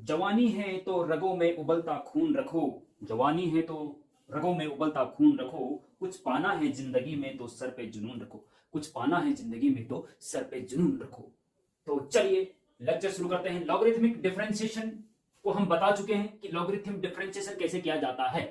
जवानी है तो रगों में उबलता खून रखो। जवानी है तो रगों में उबलता खून रखो। कुछ पाना है जिंदगी में तो सर पे जुनून रखो। कुछ पाना है जिंदगी में तो सर पे जुनून रखो। तो चलिए लेक्चर शुरू करते हैं। लॉगरिथमिक डिफरेंशिएशन को हम बता चुके हैं कि लॉगरिथम डिफरेंशिएशन कैसे किया जाता है।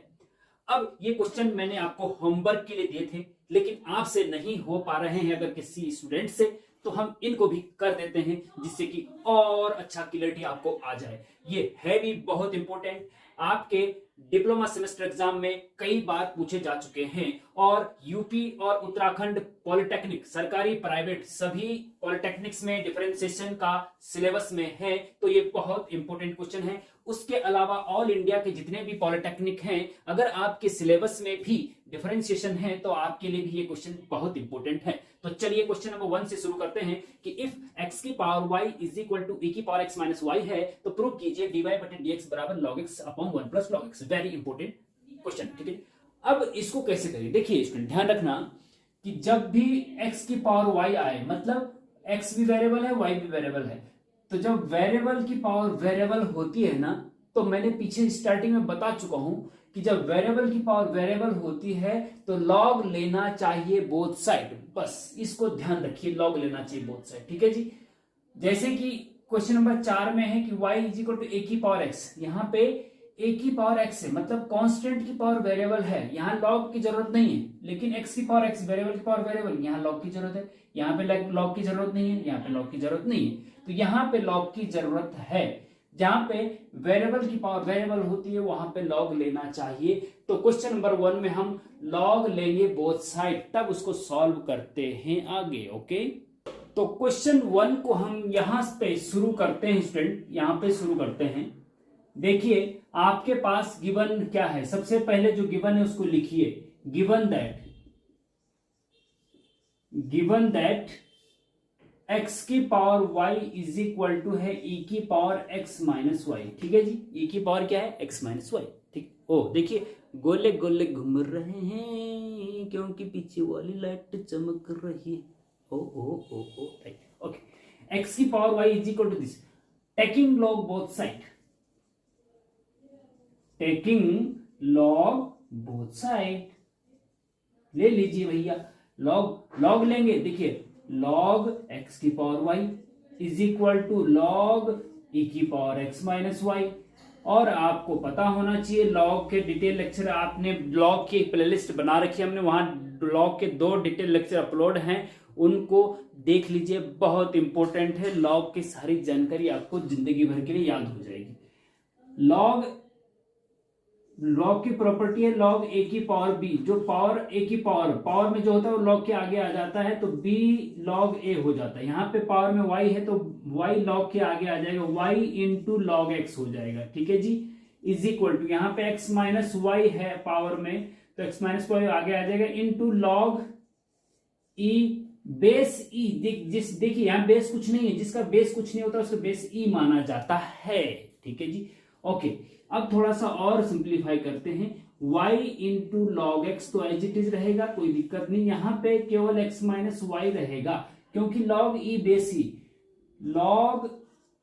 अब ये क्वेश्चन मैंने आपको होमवर्क के लिए दिए थे, लेकिन आपसे नहीं हो पा रहे हैं अगर किसी स्टूडेंट से, तो हम इनको भी कर देते हैं जिससे कि और अच्छा क्लियरिटी आपको आ जाए। ये है भी बहुत इंपॉर्टेंट, आपके डिप्लोमा सेमेस्टर एग्जाम में कई बार पूछे जा चुके हैं और यूपी और उत्तराखंड पॉलिटेक्निक सरकारी प्राइवेट सभी पॉलिटेक्निक्स में डिफरेंशिएशन का सिलेबस में है, तो ये बहुत इंपॉर्टेंट क्वेश्चन है। उसके अलावा ऑल इंडिया के जितने भी पॉलिटेक्निक हैं, अगर आपके सिलेबस में भी डिफरेंशिएशन है तो आपके लिए भी ये क्वेश्चन बहुत इंपॉर्टेंट है। तो चलिए क्वेश्चन नंबर 1 से शुरू करते हैं कि इफ x की power y is equal to e की पावर x माइनस y है तो प्रूव कीजिए dy बटे dx बराबर log x upon 1 plus log x। Very important question, ठीक है। अब इसको कैसे करें, देखिए स्टूडेंट ध्यान रखना कि जब भी x की पावर y आए, मतलब x भी वेरिएबल है y भी वेरिएबल है, तो जब वेरिएबल की पावर वेरिएबल होती है ना, तो मैंने पीछे स्टार्टिंग में बता चुका हूं कि जब वेरिएबल की पावर वेरिएबल होती है तो लॉग लेना चाहिए बोथ साइड। बस इसको ध्यान रखिए, लॉग लेना चाहिए बोथ साइड, ठीक है जी। जैसे कि क्वेश्चन नंबर 4 में है कि y इज इक्वल टू ए की पावर x, यहाँ पे a की पावर x है, मतलब कांस्टेंट की पावर वेरिएबल है, यहाँ लॉग की जरूरत नहीं है। लेकिन x की पावर x वेरिएबल की पावर वेरिएबल, यहाँ लॉग की जरूरत है। यहाँ पे लॉग की जरूरत नहीं है, यहाँ पे लॉग की जरूरत नहीं है, तो यहाँ पे लॉग की जरूरत है। जहां पे वेरिएबल की पावर वेरिएबल होती है वहां पे लॉग लेना चाहिए। तो क्वेश्चन नंबर 1 में हम लॉग लेंगे बोथ साइड, तब उसको सॉल्व करते हैं आगे। ओके, तो क्वेश्चन 1 को हम यहां पे शुरू करते हैं स्टूडेंट, यहां पे शुरू करते हैं। देखिए आपके पास गिवन क्या है, सबसे पहले जो गिवन है उसको लिखिए। गिवन दैट x की power y is equal to है e की पावर x माइनस वाई, ठीक है जी। e की पावर क्या है x माइनस वाई, ठीक। ओ देखिए गोले गोले घूम रहे हैं क्योंकि पीछे वाली लाइट चमक रही है। Oh right, okay. x की power y is equal to this, taking log both side, ले लीजिए भैया, लॉग लेंगे। देखिए लॉग x की power y is equal to log e की पावर x माइनस वाई। और आपको पता होना चाहिए लॉग के डिटेल लेक्चर, आपने लॉग की एक प्लेलिस्ट बना रखी है हमने, वहां लॉग के 2 डिटेल लेक्चर अपलोड हैं, उनको देख लीजिए, बहुत इंपॉर्टेंट है। लॉग की सारी जानकारी आपको जिंदगी भर के लिए याद हो जाएगी। लॉग की प्रॉपर्टी है लॉग ए की पावर बी, जो पावर ए की पावर में जो होता है वो लॉग के आगे आ जाता है, तो बी लॉग ए हो जाता है। यहाँ पे पावर में y है तो y लॉग के आगे आ जाएगा, y इंटू लॉग एक्स हो जाएगा, ठीक है जी। इज इक्वल टू यहाँ पे x माइनस वाई है पावर में, तो x माइनस वाई आगे आ जाएगा इंटू लॉग ई बेस ई। देखिए यहाँ बेस कुछ नहीं है, जिसका बेस कुछ नहीं होता उसका बेस ई माना जाता है, ठीक है जी। ओके, अब थोड़ा सा और सिंप्लीफाई करते हैं। y इंटू लॉग एक्स तो एज इट इज रहेगा, कोई दिक्कत नहीं, यहां पे केवल x माइनस वाई रहेगा क्योंकि लॉग ई बेस ई, लॉग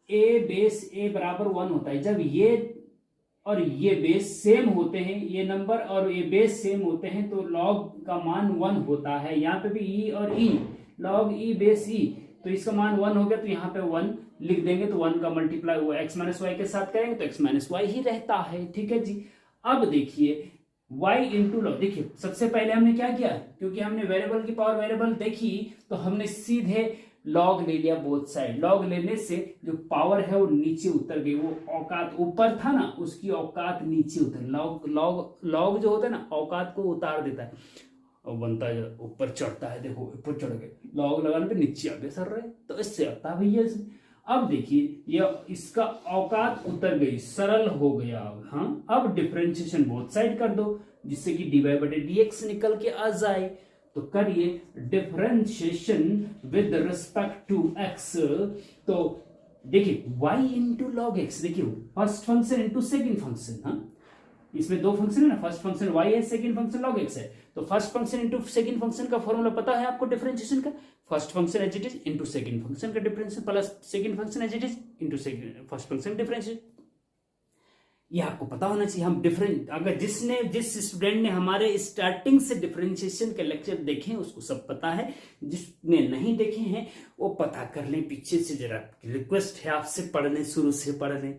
ए बेस ए बराबर 1 होता है। जब ये और ये बेस सेम होते हैं, ये नंबर और ये बेस सेम होते हैं, तो लॉग का मान 1 होता है। यहाँ पे भी ई और ई, लॉग ई बेस ई, तो इसका मान 1 हो गया, तो यहाँ पे 1 लिख देंगे, तो 1 का मल्टीप्लाई हुआ x माइनस वाई के साथ करेंगे तो x माइनस वाई ही रहता है, ठीक है जी। अब देखिए y इंटू लॉग, देखिए सबसे पहले हमने क्या किया, क्योंकि हमने वेरिएबल की पावर वेरिएबल देखी तो हमने सीधे लॉग ले लिया बोथ साइड। लॉग लेने से जो पावर है वो नीचे उतर गई, वो औकात ऊपर था ना उसकी औकात नीचे उतर, लॉग जो होता है ना औकात को उतार देता है और बनता है ऊपर चढ़ता है। देखो ऊपर चढ़ गए, लॉग लगाने पे नीचे आगे सर रहे, तो इससे आता है भैया इसमें। अब देखिए ये इसका औकात उतर गई, सरल हो गया। हाँ, अब डिफरेंशिएशन बोथ साइड कर दो जिससे कि dy बटे dx निकल के आ जाए। तो करिए differentiation with respect to x, तो देखिए y इंटू लॉग एक्स, देखिए first function into second function. हाँ, इसमें 2 फंक्शन है ना, फर्स्ट फंक्शन y है, सेकंड फंक्शन log x है, तो first function into second function का फॉर्मूला पता है आपको डिफरेंशिएशन का, first function as it is into second function का differentiation plus second function as it is into first function differentiation. ये आपको पता होना चाहिए। हम डिफरेंट, अगर जिस स्टूडेंट ने हमारे स्टार्टिंग से डिफरेंशिएशन के लेक्चर देखे हैं उसको सब पता है, जिसने नहीं देखे हैं वो पता कर लें पीछे से। जरा रिक्वेस्ट है आपसे, पढ़ लें, शुरू से पढ़ लें,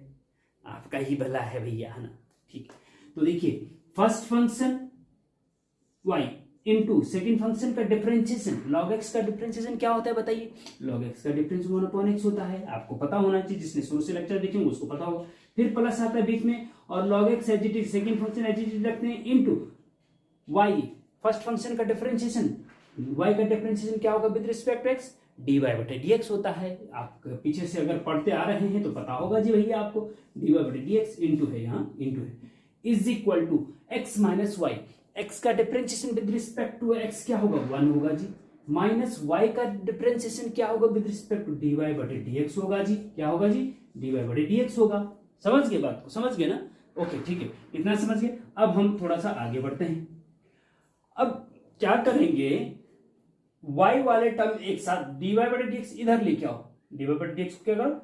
आपका ही भला है भैया, है ना। ठीक है, तो देखिए first function y into second function का डिफरेंशिएशन, log x का डिफरेंशिएशन क्या होता है बताइए। log x का डिफरेंस 1/x होता है, आपको पता होना चाहिए, जिसने शुरू से लेक्चर देखे होंगे उसको पता होगा। फिर प्लस आता है बीच में, और log x as it is, second function as it is रखते हैं, इंटू y फर्स्ट फंक्शन का डिफरेंशिएशन। y का डिफरेंशिएशन क्या होगा with respect to x, dy/dx होता है। आप पीछे से अगर पढ़ते आ रहे हैं तो पता होगा जी भैया आपको, dy/dx इंटू है, यहाँ इंटू है, is equal to x minus y. x का differentiation with respect to x क्या होगा, 1 होगा जी, माइनस y का डिफरेंशिएशन क्या होगा विद रिस्पेक्ट टू dy/dx होगा जी, क्या होगा जी, dy/dx होगा। समझ गए बात को, समझ गए ना। ओके ठीक है, इतना समझ गए। अब हम थोड़ा सा आगे बढ़ते हैं। अब क्या करेंगे, y वाले टर्म एक साथ, dy/dx इधर लेके आओ, dy/dx को क्या करो,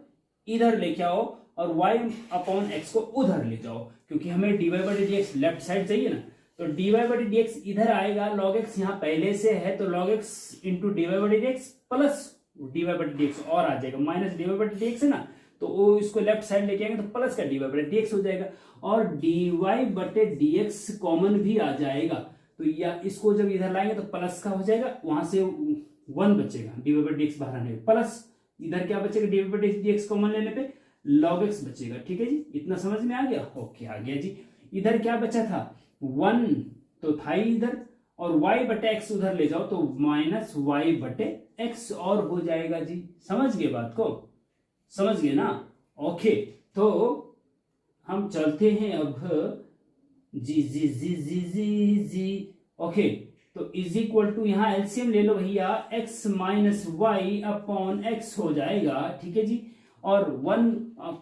इधर लेके आओ, और y/x को उधर ले जाओ, क्योंकि हमें dy/dx लेफ्ट साइड चाहिए ना। तो dy/dx इधर आएगा, log x यहाँ पहले से है, तो log x into dy/dx plus dy/dx और आ जाएगा, माइनस dy/dx है ना, तो वो इसको लेफ्ट साइड लेके आएंगे तो प्लस का dy/dx हो जाएगा, और dy/dx कॉमन भी आ जाएगा। तो या इसको जब इधर लाएंगे तो प्लस का हो जाएगा, वहां से 1 बचेगा, dy/dx बाहर आने में, प्लस इधर क्या बचेगा, dy/dx कॉमन लेने पे log x बचेगा। ठीक है जी, इतना समझ में आ गया। ओके आ गया जी। इधर क्या बचा था, 1 तो था ही इधर, और y/x उधर ले जाओ तो माइनस y/x और हो जाएगा जी। समझ गए बात को, समझ गए ना। ओके, तो हम चलते हैं अब, जी जी जी जी जी जी। ओके, तो इज इक्वल टू, यहाँ एलसीएम ले लो भैया, x minus y upon x हो जाएगा। ठीक है जी, और 1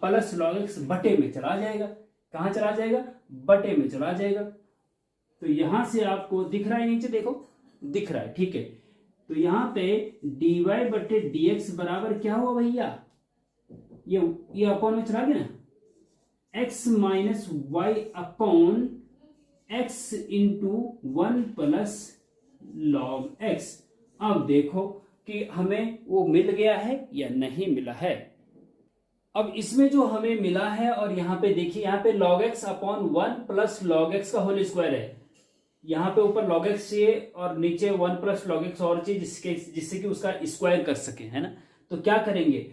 प्लस log x बटे में चला जाएगा, कहां चला जाएगा, बटे में चला जाएगा। तो यहां से आपको दिख रहा है नीचे, देखो दिख रहा है, ठीक है। तो यहां पे dy/dx बराबर क्या हुआ भैया, ये अपॉन में चला गया ना, x minus y upon x into 1 plus log x। अब देखो कि हमें वो मिल गया है या नहीं मिला है। अब इसमें जो हमें मिला है, और यहाँ पे देखिए, यहाँ पे log x upon 1 plus log x का होल स्क्वायर है, यहाँ पे ऊपर log x चाहिए और नीचे 1 प्लस log x और चाहिए, जिससे कि उसका स्क्वायर कर सके, है ना। तो क्या करेंगे,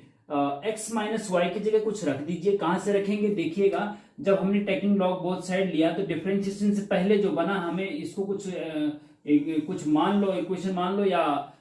x माइनस वाई की जगह कुछ रख दीजिए। कहां से रखेंगे, देखिएगा जब हमने टेकिंग लॉग बोथ साइड लिया तो डिफरेंशिएशन से पहले जो बना, हमें इसको कुछ मान लो, इक्वेशन मान लो, या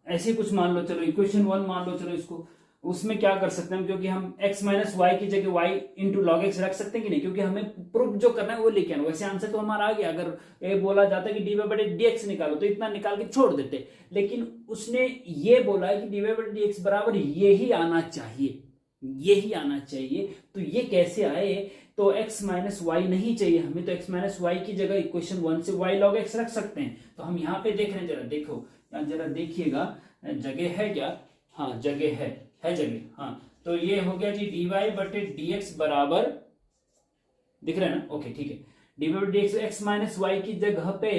ऐसे कुछ मान लो, चलो इक्वेशन 1 मान लो, चलो इसको, उसमें क्या कर सकते हैं हम, क्योंकि हम x माइनस वाई की जगह y इंटू लॉग एक्स रख सकते हैं कि नहीं, क्योंकि हमें प्रूफ जो करना है वो लेके आना। वैसे आंसर तो हमारा आ गया, अगर ये बोला जाता कि dy/dx निकालो तो इतना निकाल के छोड़ देते, लेकिन उसने ये बोला है कि dy/dx बराबर यही आना चाहिए, यही आना चाहिए। तो ये कैसे आए, तो x माइनस वाई नहीं चाहिए हमें, तो x माइनस वाई की जगह इक्वेशन 1 से y log x रख सकते हैं। तो हम यहाँ पे देख रहे हैं, जरा देखो, जरा देखिएगा जगह है क्या, हाँ जगह है जगह, हाँ। तो ये हो गया जी dy/dx बराबर, दिख रहा है ना, ओके ठीक है। dy/dx x माइनस वाई की जगह पे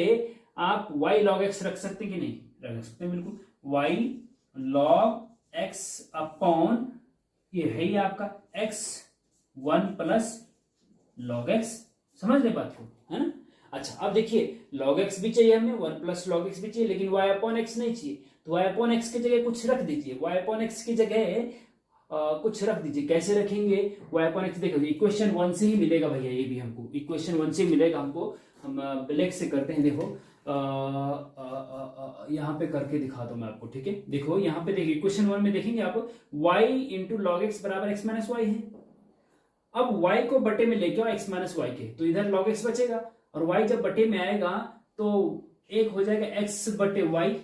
आप y log x रख सकते हैं कि नहीं, रख सकते हैं बिल्कुल, y log x अपॉन, ये है ही आपका x 1 प्लस log x। समझ ले बात को, है ना। अच्छा अब देखिए, log x भी चाहिए हमें, 1 प्लस log x भी चाहिए, लेकिन y अपॉन x नहीं चाहिए। तो y अपॉन एक्स की जगह कुछ रख दीजिए, y अपॉन एक्स की जगह कुछ रख दीजिए। कैसे रखेंगे, y अपॉन एक्स, देखो इक्वेशन 1 से ही मिलेगा भैया, ये भी हमको इक्वेशन 1 से ही मिलेगा हमको। हम ब्लैक से करते हैं, देखो यहाँ पे करके दिखा दो मैं आपको, ठीक है। देखो यहाँ पे देखिए, इक्वेशन 1 में देखेंगे आप, y इंटू लॉग एक्स बराबर x माइनस वाई है। अब y को बटे में लेके आओ x माइनस वाई के, तो इधर log x बचेगा, और y जब बटे में आएगा तो एक हो जाएगा x बटे वाई,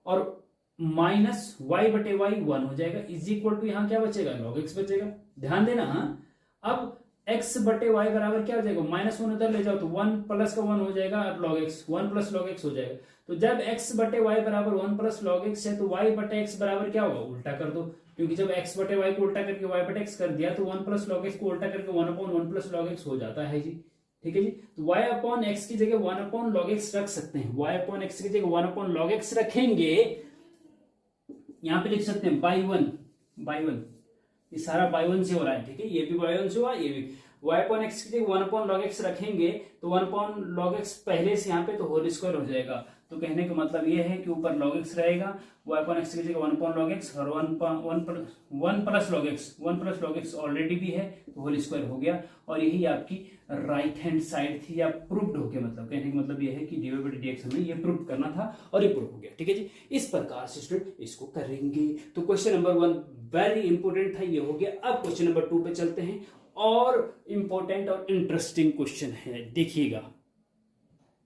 और माइनस वाई बटे वाई 1 हो जाएगा, इज इक्वल टू यहाँ क्या बचेगा, log x बचेगा। ध्यान देना, हाँ। अब x बटे वाई बराबर क्या हो जाएगा, -1 उधर ले जाओ तो 1 प्लस का 1 हो जाएगा, और log x 1 plus log x हो जाएगा। तो जब x बटे वाई बराबर 1 प्लस log x है, तो y बटे x बराबर क्या होगा, उल्टा कर दो, क्योंकि जब x बटे वाई को उल्टा करके y बटे x कर दिया तो 1 प्लस लॉग एक्स को उल्टा करके 1/1 प्लस लॉग एक्स हो जाता है जी। ठीक है जी, तो y अपॉन एक्स की जगह 1 लॉग एक्स रख सकते हैं, y अपॉन एक्स की जगह 1 लॉग एक्स रखेंगे, यहां पे लिख सकते हैं बाई वन, ये सारा बाई वन से हो रहा है। ठीक है, ये भी बाई वन से हुआ, ये भी y अपॉन एक्स की जगह 1 लॉग एक्स रखेंगे तो 1 लॉग एक्स पहले से यहाँ पे तो होल स्क्वायर हो जाएगा। तो कहने का मतलब ये है कि ऊपर लॉग एक्स रहेगा, y अपॉन एक्स की जगह 1 लॉग एक्स और 1 प्लस लॉग एक्स ऑलरेडी भी है तो होल स्क्वायर हो गया। और यही आपकी राइट हैंड साइड थी, या प्रूव्ड हो गया। मतलब कहने का मतलब ये है कि dy बटे dx हमें ये प्रूव करना था और ये प्रूव हो गया। ठीक है जी, इस प्रकार से स्टूडेंट इसको करेंगे। तो क्वेश्चन नंबर 1 वेरी इंपॉर्टेंट था, ये हो गया। अब क्वेश्चन नंबर 2 पे चलते हैं, और इंपॉर्टेंट और इंटरेस्टिंग क्वेश्चन है, देखिएगा।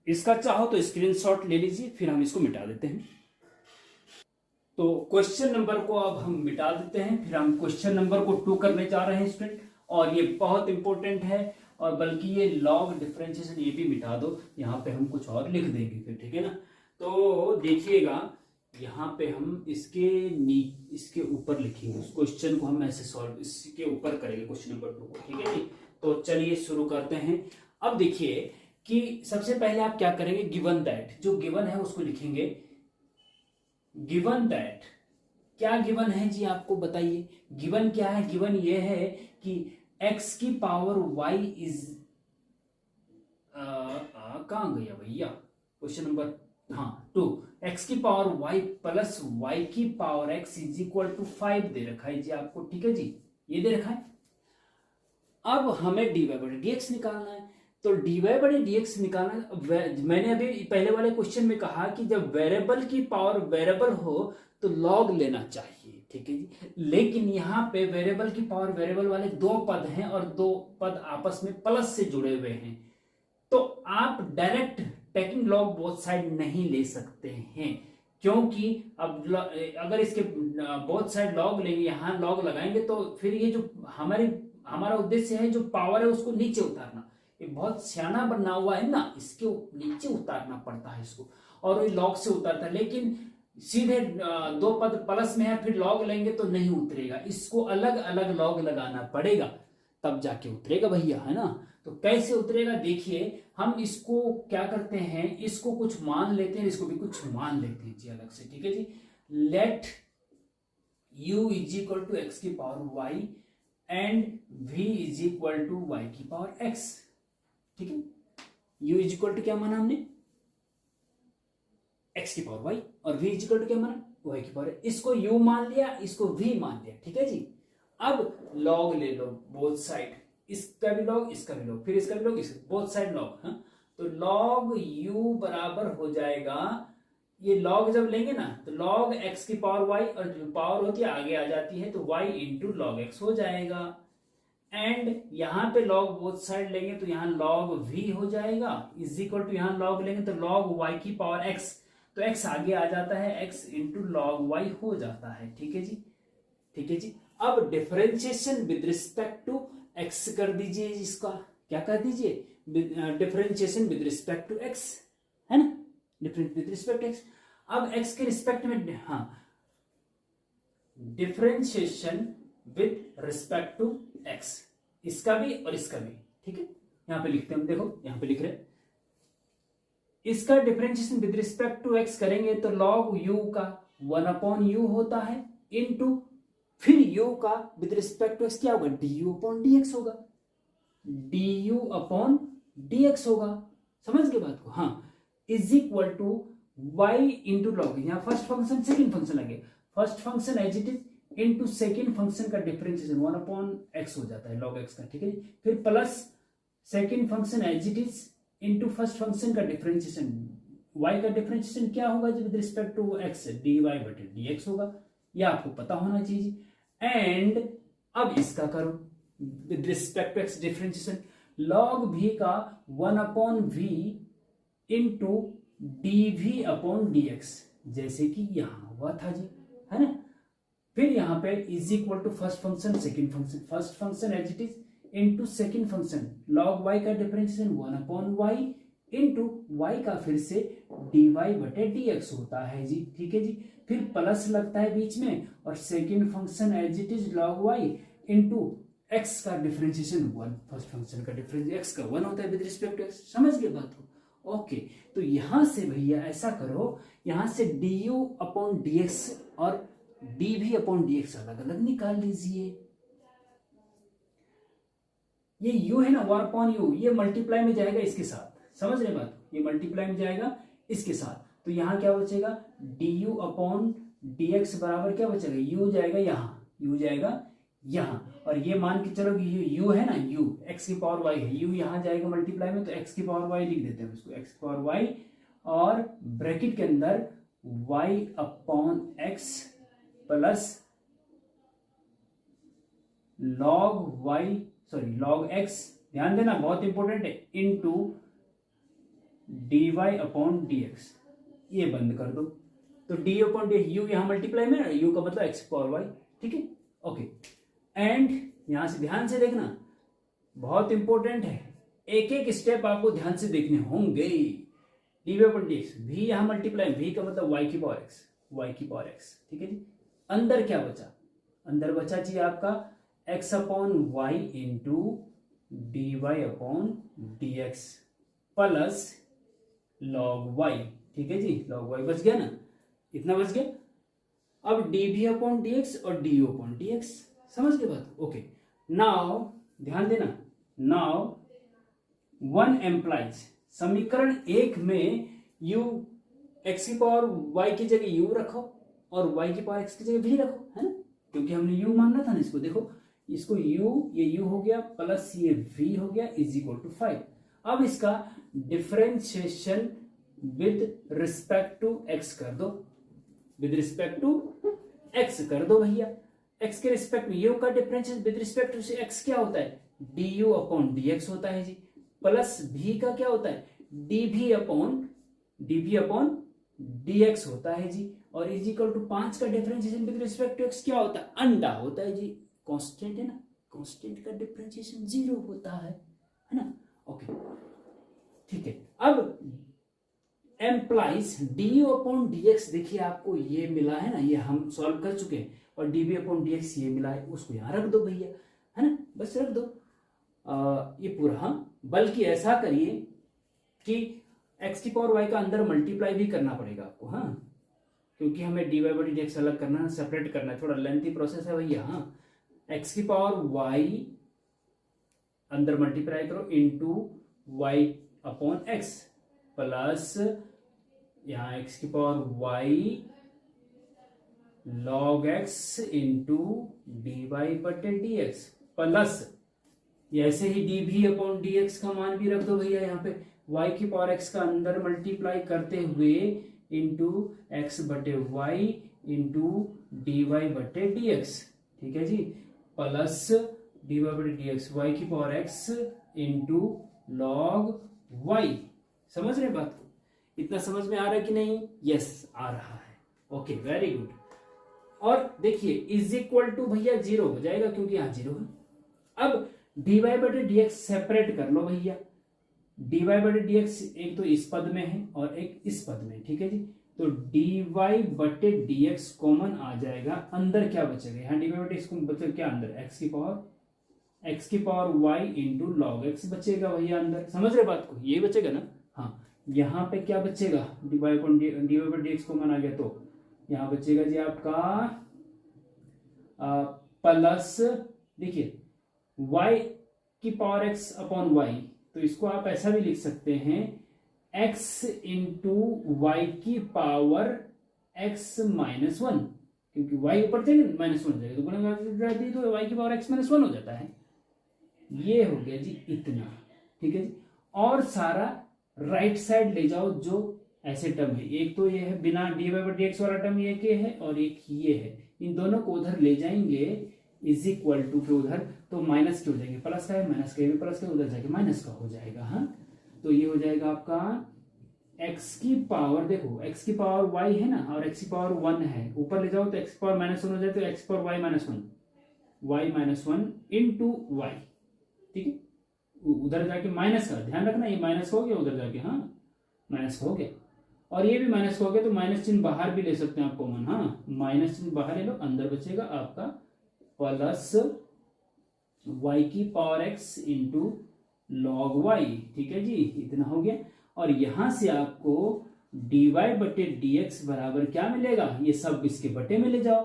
इसका चाहो तो स्क्रीनशॉट ले लीजिए, फिर हम इसको मिटा देते हैं। तो क्वेश्चन नंबर को अब हम मिटा देते हैं, फिर हम क्वेश्चन नंबर को 2 करने जा रहे हैं स्टूडेंट। और ये बहुत इंपॉर्टेंट है, और बल्कि ये लॉग डिफरेंशिएशन ये भी मिटा दो, यहाँ पे हम कुछ और लिख देंगे फिर। ठीक है ना, तो देखिएगा यहाँ पे हम इसके ऊपर लिखेंगे उस क्वेश्चन को, हम ऐसे सॉल्व इसके ऊपर करेंगे क्वेश्चन नंबर 2 को। ठीक है जी, तो चलिए शुरू करते हैं। अब देखिए कि सबसे पहले आप क्या करेंगे, गिवन दैट, जो गिवन है उसको लिखेंगे। गिवन दैट, क्या गिवन है जी, आपको बताइए गिवन क्या है। गिवन ये है कि x की पावर y इज, कहां गया भैया क्वेश्चन नंबर, हाँ 2, x की पावर y प्लस y की power x is equal to 5 दे रखा है जी आपको। ठीक है जी, ये दे रखा है। अब हमें dy बटे dx निकालना है, तो dy बटे dx निकालना है। मैंने अभी पहले वाले क्वेश्चन में कहा कि जब वेरिएबल की पावर वेरिएबल हो तो लॉग लेना चाहिए। ठीक है जी, लेकिन यहाँ पे वेरिएबल की पावर वेरिएबल वाले 2 पद हैं और 2 पद आपस में प्लस से जुड़े हुए हैं, तो आप direct taking log both side नहीं ले सकते हैं, क्योंकि अब अगर इसके बोथ साइड लॉग लेंगे, यहां लॉग लगाएंगे, तो फिर ये जो हमारा उद्देश्य है जो पावर है उसको नीचे उतारना, ये बहुत सियाना बना हुआ है ना, इसके नीचे उतारना पड़ता है इसको, और ये लॉग से उतारता है। लेकिन सीधे 2 पद प्लस में है, फिर लॉग लेंगे तो नहीं उतरेगा, इसको अलग अलग लॉग लगाना पड़ेगा, तब जाके उतरेगा भैया, है ना। तो कैसे उतरेगा, देखिए हम इसको क्या करते हैं, इसको कुछ मान लेते हैं, इसको भी कुछ मान लेते हैं जी अलग से। ठीक है जी, let u is equal to x की power y and v is equal to y की पावर x। ठीक है, u इज इक्वल टू क्या माना हमने, x की पावर y, और v इज इक्वल टू क्या माना, y की पावर। इसको u मान लिया, इसको v मान लिया। ठीक है जी, अब लॉग ले लो बोथ साइड, इसका भी लॉग, इसका भी लॉग, फिर इसका भी लॉग, बोथ साइड लॉग। हाँ, तो लॉग u बराबर हो जाएगा, ये लॉग जब लेंगे ना तो लॉग x की पावर y, और जो पावर होती है आगे आ जाती है, तो y इंटू लॉग x हो जाएगा। एंड यहां पे लॉग बोथ साइड लेंगे तो यहां लॉग v हो जाएगा, इज इक्वल टू यहां लॉग लेंगे तो लॉग y की पावर x, तो x आगे आ जाता है, x इंटू लॉग y हो जाता है। ठीक है जी, ठीक है जी। अब differentiation with respect to x कर दीजिए, इसका क्या कर दीजिए, differentiation with respect to x, है ना, difference with respect to x। अब x के रिस्पेक्ट में, हाँ, differentiation with respect to x, इसका भी और इसका भी। ठीक है, यहां पे लिखते हैं हम, देखो यहां पे लिख रहे हैं, इसका differentiation with respect to x करेंगे तो लॉग u का 1/u होता है, इनटू फिर u का विद रिस्पेक्ट टू x क्या होगा, du अपॉन dx होगा, du अपॉन dx होगा। समझ गए बात को, हाँ, is equal to y into log, यहाँ फर्स्ट फंक्शन सेकेंड फंक्शन लगे, first function as it is into second function का डिफरेंशिएशन 1/x हो जाता है लॉग x का। ठीक है, फिर plus second function as it is into first function का डिफरेंशिएशन, y का डिफरेंशिएशन क्या होगा with respect to x, dy बटे dx होगा, यह आपको पता होना चाहिए। एंड अब इसका करो with respect to x differentiation, log v का 1/v into dv upon dx, जैसे कि यहां हुआ था जी, है ना। फिर यहां पे is equal to first function second function, first function as it is into second function, log y का डिफरेंशिएशन 1/y इंटू वाई का फिर से डी वाई बटे डी एक्स होता है जी, ठीक है जी। फिर प्लस लगता है बीच में और second function as it is log y into x का डिफरेंशिएशन 1, फर्स्ट फंक्शन का डिफरेंस एक्स का 1 होता है विद रिस्पेक्ट टू एक्स। समझ गए बात को? ओके, तो यहां से भैया ऐसा करो, यहां से D u upon d x और D v upon d x अलग अलग निकाल लीजिए। ये u है ना, वन अपॉन यू, ये मल्टीप्लाई में जाएगा इसके साथ। समझ रहे बात? ये मल्टीप्लाई में जाएगा इसके साथ, तो यहां क्या बचेगा, D u upon d x बराबर क्या बचेगा, u जाएगा यहाँ, u जाएगा यहाँ, और ये मान के चलो कि u है ना, u x की पावर y है, u यहाँ जाएगा मल्टीप्लाई में, तो x की पावर y लिख देते हैं उसको, x की पावर y, और ब्रैकेट के अंदर y upon x plus log y, sorry log x, ध्यान देना बहुत इंपॉर्टेंट है, into d y upon d x. ये बंद कर दो, तो डी अपॉन डी, यू यहाँ मल्टीप्लाई में, यू का मतलब एक्स पावर वाई, ठीक है, ओके। एंड यहां से ध्यान से देखना, बहुत इंपॉर्टेंट है, एक एक स्टेप आपको ध्यान से देखने होंगे। D y upon d x, v यहाँ मल्टीप्लाई, भी का मतलब वाई की पावर एक्स, वाई की पावर एक्स, ठीक है जी। अंदर क्या बचा, अंदर बचा जी आपका x upon y into d y upon d x plus log y, ठीक है जी, लॉग वाई बच गया ना, इतना बच गया। अब D v upon d x और D u upon d x, समझ गए बात? ओके, नाउ ध्यान देना, नाउ वन एम्प्लाइज, समीकरण एक में यू एक्स की पावर वाई की जगह यू रखो और वाई की पावर एक्स की जगह भी रखो, है ना, क्योंकि हमने यू मानना था ना इसको। देखो इसको u, ये u हो गया प्लस ये v हो गया इज इक्वल टू 5। अब इसका differentiation with respect to x कर दो, विद रिस्पेक्ट टू x कर दो भैया। x के रिस्पेक्ट में u का differentiation with respect to x क्या होता है, du अपॉन dx होता है जी, प्लस v का क्या होता है, dv अपॉन dx होता है जी, और इज इक्वल टू 5 का differentiation with respect to x क्या होता है, अंडा होता है जी। कांस्टेंट है ना, कांस्टेंट का डिफरेंशिएशन 0 होता है ना, ओके ठीक है। अब implies d u upon d x, देखिए आपको ये मिला है ना, ये हम सॉल्व कर चुके हैं, और d v upon d x ये मिला है, उसको यहां रख दो भैया, है ना, बस रख दो ये पूरा। हम बल्कि ऐसा करिए कि एक्स की पावर वाई का अंदर मल्टीप्लाई भी करना पड़ेगा आपको, हाँ, क्योंकि हमें d y by d x अलग करना है, सेपरेट करना है, थोड़ा लेंथी प्रोसेस है भैया। हाँ, एक्स की पावर वाई अंदर मल्टीप्लाई करो into y upon x plus यहां एक्स की power y log x into d y बटे डी एक्स प्लस ऐसे ही d v upon d x का मान भी रख दो भैया यहाँ पे, वाई की पावर एक्स का अंदर मल्टीप्लाई करते हुए इंटू एक्स बटे वाई इंटू डी वाई बटे डी एक्स, ठीक है जी, प्लस डी वाई बटे डी एक्स वाई की power x into log y. समझ रहे बात को? इतना समझ में आ रहा है कि नहीं? यस आ रहा है, ओके वेरी गुड। और देखिए इज इक्वल टू भैया 0 हो जाएगा क्योंकि यहां 0 है। अब डी वाई बटे डी एक्स सेपरेट कर लो भैया, डी वाई बटे डी एक्स एक तो इस पद में है और एक इस पद में, ठीक है जी, तो डी वाई बटे डी एक्स कॉमन आ जाएगा, अंदर क्या बचेगा, यहाँ डी वाई बटे एक्स को बचेगा क्या अंदर, एक्स की power y into log x बचेगा भैया अंदर। समझ रहे बात को? ये बचेगा ना, हाँ, यहाँ पे क्या बचेगा, डी वाई बटे डी एक्स कॉमन आ गया तो यहाँ बचेगा जी आपका प्लस, देखिए y की पावर x अपॉन वाई, तो इसको आप ऐसा भी लिख सकते हैं x इंटू वाई की पावर x माइनस 1, क्योंकि y ऊपर थे माइनस 1 हो जाएगा, तो गुणा तो y की पावर x माइनस 1 हो जाता है। ये हो गया जी इतना, ठीक है जी। और सारा राइट साइड ले जाओ जो ऐसे टर्म है, एक तो ये है बिना डी वाई डी एक्स वाला टर्म ये के है और एक ये है, इन दोनों को उधर ले जाएंगे इज इक्वल टू के उधर, तो माइनस के हो जाएंगे, प्लस का है माइनस का भी प्लस का उधर जाके माइनस का हो जाएगा। हाँ, तो ये हो जाएगा आपका x की पावर, देखो x की पावर y है ना और x की पावर 1 है, ऊपर ले जाओ तो x की पावर माइनस 1 हो जाए, तो x power y minus 1 into y, ठीक है, उधर जाके माइनस का ध्यान रखना, ये माइनस हो गया उधर जाके, हाँ माइनस हो गया, और ये भी माइनस हो गया, तो माइनस चिन्ह बाहर भी ले सकते हैं आप कॉमन, हाँ माइनस चिन्ह बाहर ले लो, अंदर बचेगा आपका प्लस y की power x into log y, ठीक है जी, इतना हो गया। और यहां से आपको dy बटे dx बराबर क्या मिलेगा, ये सब इसके बटे में ले जाओ,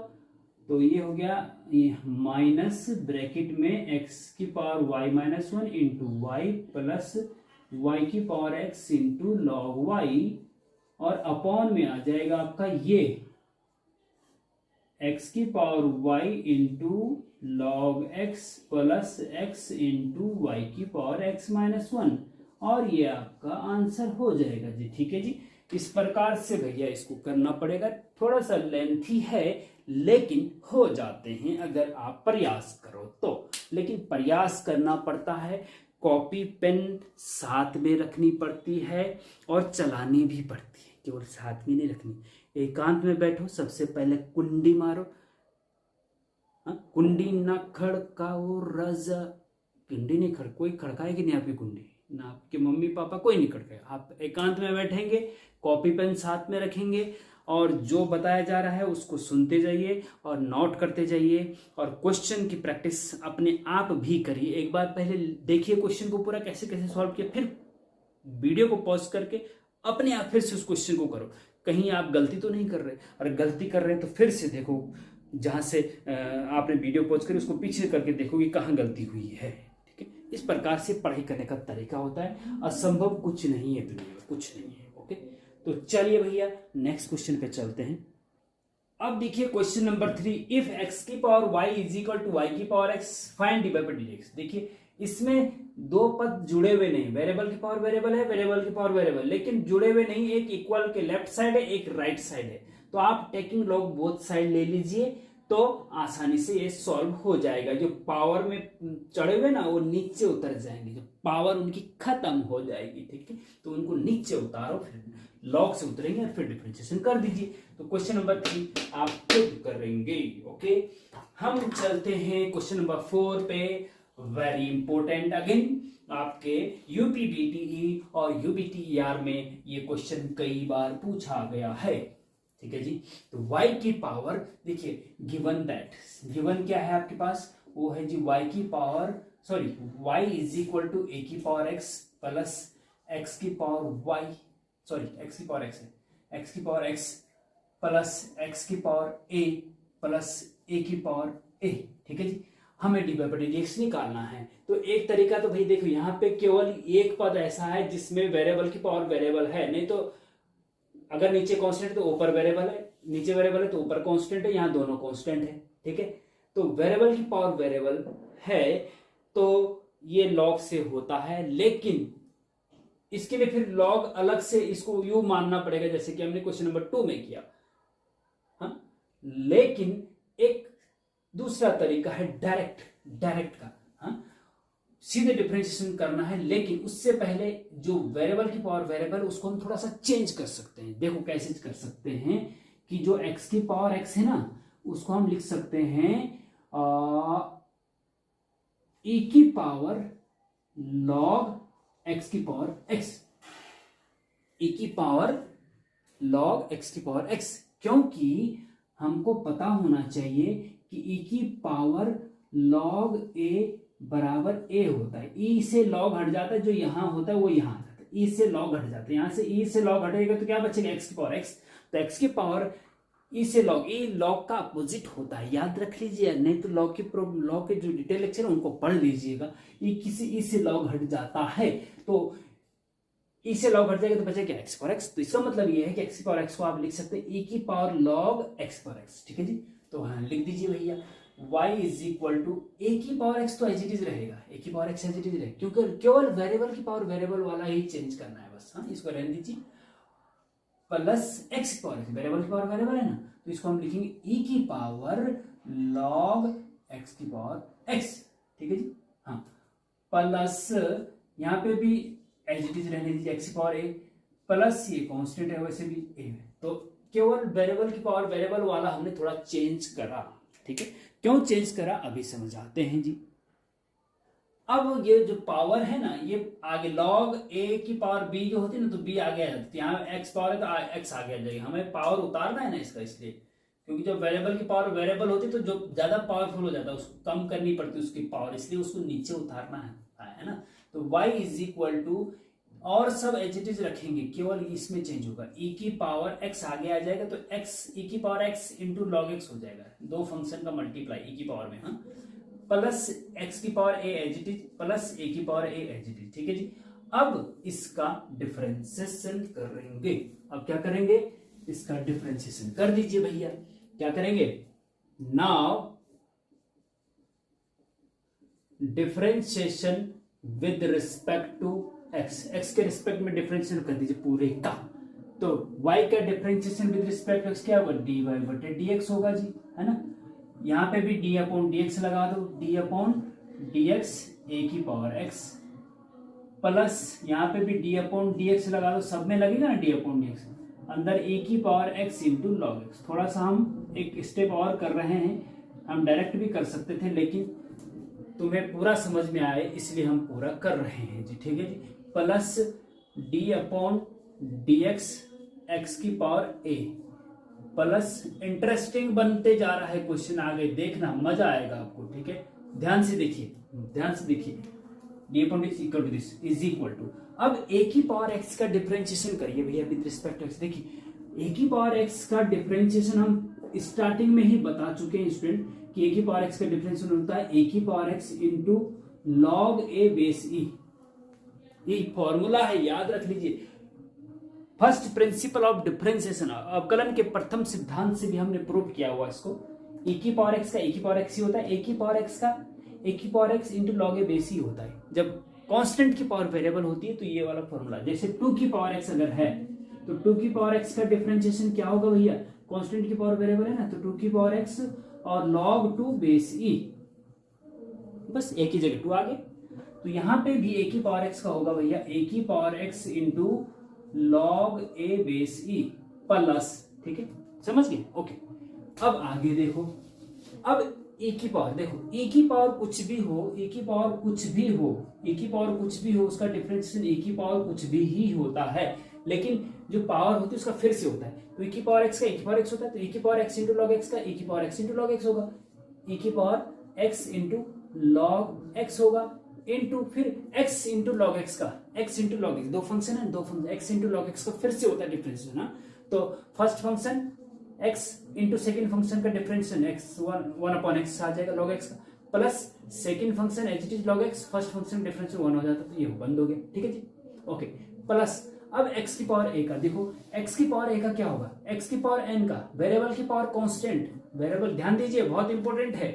तो ये हो गया ये माइनस ब्रैकेट में x की power y minus 1 into y plus y की power x into log y, और अपॉन में आ जाएगा आपका ये x की power y into log x plus x into y की पावर x माइनस 1, और ये आपका आंसर हो जाएगा जी, ठीक है जी। इस प्रकार से भैया इसको करना पड़ेगा, थोड़ा सा लेंथी है लेकिन हो जाते हैं अगर आप प्रयास करो तो, लेकिन प्रयास करना पड़ता है, कॉपी पेन साथ में रखनी पड़ती है और चलानी भी पड़ती है, केवल साथ में नहीं रखनी। एकांत में बैठो, सबसे पहले कुंडी मारो, कुंडी न खड़काओ राजा, कुंडी नहीं खड़, कोई खड़काएगी नहीं आपकी कुंडी, ना आपके मम्मी पापा कोई नहीं खड़काए। आप एकांत में बैठेंगे, कॉपी पेन साथ में रखेंगे और जो बताया जा रहा है उसको सुनते जाइए और नोट करते जाइए, और क्वेश्चन की प्रैक्टिस अपने आप भी करिए। एक बार पहले देखिए क्वेश्चन को पूरा कैसे कैसे सॉल्व किया, फिर वीडियो को पॉज करके अपने आप फिर से उस क्वेश्चन को करो, कहीं आप गलती तो नहीं कर रहे, और गलती कर रहे हैं तो फिर से देखो, जहां से आपने वीडियो पॉज करी उसको पीछे करके देखो कि कहाँ गलती हुई है, ठीक है। इस प्रकार से पढ़ाई करने का तरीका होता है, असंभव कुछ नहीं है दुनिया में, कुछ नहीं है, ओके। तो चलिए भैया नेक्स्ट क्वेश्चन पे चलते हैं। अब देखिए क्वेश्चन नंबर 3, इफ x की power y is equal to y की power x find dy by dx। देखिए इसमें दो पद जुड़े हुए नहीं, वेरिएबल की पावर वेरिएबल है, वेरिएबल की पावर वेरिएबल, लेकिन जुड़े हुए नहीं, एक इक्वल के लेफ्ट साइड है, एक राइट साइड है, तो आप टेकिंग लॉग बोथ साइड ले लीजिए तो आसानी से ये सॉल्व हो जाएगा। जो पावर में चढ़े हुए ना वो नीचे उतर जाएंगे, जो पावर उनकी खत्म हो जाएगी, ठीक है, तो उनको नीचे उतारो, फिर लॉग से उतरेंगे और फिर डिफरेंशिएशन कर दीजिए। तो क्वेश्चन नंबर 3 आप खुद करेंगे, ओके। हम चलते हैं क्वेश्चन नंबर 4 पे, वेरी इंपॉर्टेंट अगेन, आपके यूपीबीटीई और यूपीटीईआर में ये क्वेश्चन कई बार पूछा गया है, ठीक है जी। तो y की पावर देखिए गिवन दैट, गिवन क्या है आपके पास, वो है जी y की power, sorry y is equal to a की पावर x प्लस x की पावर y, सॉरी x की पावर x है, x की पावर x प्लस x की पावर a प्लस a की पावर a, ठीक है जी। हमें डी बाई dx निकालना है। तो एक तरीका तो भाई देखो यहाँ पे केवल एक पद ऐसा है जिसमें वेरिएबल की पावर वेरिएबल है, नहीं तो अगर नीचे कांस्टेंट तो ऊपर वेरिएबल है, नीचे वेरिएबल है तो ऊपर कांस्टेंट है, यहाँ दोनों कांस्टेंट है, ठीक है। तो वेरिएबल की पावर वेरिएबल है तो ये लॉग से होता है, लेकिन इसके लिए फिर लॉग अलग से इसको यू मानना पड़ेगा जैसे कि हमने क्वेश्चन नंबर 2 में किया, हाँ। लेकिन एक दूसरा तरीका है डायरेक्ट का, हाँ, सीधे डिफरेंशिएशन करना है, लेकिन उससे पहले जो वेरिएबल की पावर वेरिएबल उसको हम थोड़ा सा चेंज कर सकते हैं। देखो कैसे कर सकते हैं कि जो x की पावर x है ना उसको हम लिख सकते हैं e की पावर log x की पावर x, e की पावर log x की पावर x, क्योंकि हमको पता होना चाहिए कि e की पावर log a बराबर a होता है, e से log हट जाता है, जो यहां होता है वो यहां आ जाता है, e से log हट जाता है, यहां से e से log हटेगा तो क्या बचेगा x की पावर x, तो x की पावर e से log, e log का अपोजिट होता है, याद रख लीजिए, नहीं तो log के जो डिटेल लेक्चर है उनको पढ़ लीजिएगा। e किसी e से log हट जाता है तो e से log हट जाएगा तो बचेगा x पावर x, तो इसका मतलब ये है कि x की पावर x को आप लिख सकते हैं e की power log x power x, ठीक है जी। तो हाँ लिख दीजिए भैया y is equal to a की पावर x तो एज इट इज रहेगा, a की power x as it is रहेगा, क्योंकि केवल वेरिएबल की पावर वेरिएबल वाला ही चेंज करना है बस, हाँ इसको रहने दीजिए, प्लस x की पावर x, वेरिएबल की पावर वेरिएबल है ना, तो इसको हम लिखेंगे e की पावर log x की पावर x, ठीक है जी, हाँ, प्लस यहाँ पे भी एज इट इज रहने दीजिए x की पावर a, प्लस ये कांस्टेंट है वैसे भी a है, तो केवल वेरिएबल की पावर वेरिएबल वाला हमने थोड़ा चेंज करा, ठीक है। क्यों चेंज करा अभी समझ आते हैं जी। अब ये जो पावर है ना, ये आगे log a की पावर b जो होती है ना, तो b आगे आ जाती है। यहाँ x पावर है तो x आगे आ जाएगी। हमें पावर उतारना है ना इसका, इसलिए क्योंकि जब वेरिएबल की पावर वेरिएबल होती है तो जो ज्यादा पावरफुल हो जाता है उसको कम करनी पड़ती है उसकी पावर, इसलिए उसको नीचे उतारना है ना। तो y इज इक्वल टू, और सब एज इट इज रखेंगे, केवल इसमें चेंज होगा, e की पावर x आगे आ जाएगा तो x e की power x into log x हो जाएगा, दो फंक्शन का मल्टीप्लाई e की पावर में, हाँ, प्लस x की power a as it is plus a की power a as it is. ठीक है जी। अब इसका डिफरेंशिएशन करेंगे। अब क्या करेंगे, इसका डिफरेंशिएशन कर दीजिए भैया। क्या करेंगे, now differentiation with respect to x, x के रिस्पेक्ट में डिफरेंशिएशन कर दीजिए पूरे का। तो y का differentiation with respect to x क्या होगा, dy बटे dx होगा जी, है ना। यहाँ पे भी d अपॉन dx लगा दो, d अपॉन dx a की पावर x, प्लस यहाँ पे भी d अपॉन dx लगा दो, सब में लगेगा ना d अपॉन dx, अंदर a की power x into log x. थोड़ा सा हम एक स्टेप और कर रहे हैं, हम डायरेक्ट भी कर सकते थे लेकिन तुम्हें पूरा समझ में आए इसलिए हम पूरा कर रहे हैं जी। ठीक है जी। Plus d upon dx x की पावर a, प्लस इंटरेस्टिंग बनते जा रहा है क्वेश्चन, आगे देखना मजा आएगा आपको। ठीक है, ध्यान से देखिए, ध्यान से देखिए, d upon dx equal to this is equal to, अब a की पावर x का डिफरेंशिएशन करिए भैया विद रिस्पेक्ट टू x। देखिए a की पावर x का डिफरेंशिएशन हम स्टार्टिंग में ही बता चुके हैं स्टूडेंट कि a की पावर x का डिफरेंशिएशन होता है a की power x into log a base e। ये फॉर्मूला है, याद रख लीजिए, फर्स्ट प्रिंसिपल ऑफ डिफरेंशिएशन, अवकलन के प्रथम सिद्धांत से भी हमने प्रूव किया हुआ इसको। e की पावर x का e की पावर x ही होता है, a की पावर x का a की power x into log a base ही होता है। जब कांस्टेंट की पावर वेरिएबल होती है तो ये वाला फॉर्मूला, जैसे 2 की पावर x अगर है तो 2 की पावर x का डिफरेंशिएशन क्या होगा भैया, कांस्टेंट की पावर वेरिएबल है ना, तो 2 की पावर x और log 2 बेस e, बस एक ही जगह 2 आ गए। तो यहाँ पे भी a की पावर x का होगा भैया a की power x into log a base e plus, ठीक है, समझ गए, ओके। अब आगे देखो, अब a की पावर देखो, a की पावर कुछ भी हो, a की पावर कुछ भी हो, a की पावर कुछ भी हो, उसका डिफरेंशिएशन a की पावर कुछ भी ही होता है, लेकिन जो पावर होती है उसका फिर से होता है। तो a की पावर x का a की पावर x होता है, तो a की power x into log x का a की power x into log x होगा, a की power x into log x होगा, इंटू फिर x इंटू लॉग x का, x इंटू लॉग x, दो फंक्शन है, दो function x into log x का फिर से होता है डिफरेंशिएशन ना। तो first function x into second function का डिफरेंशिएशन x 1 अपॉन x आ जाएगा लॉग x का, plus second function H it is log x, first function differentiation 1 हो जाता है, तो ये बंद हो गया। ठीक है जी, ओके। प्लस अब x की पावर a का देखो, x की पावर a का क्या होगा, x की पावर n का, वेरिएबल की पावर कांस्टेंट, वेरिएबल ध्यान दीजिए बहुत इंपॉर्टेंट है,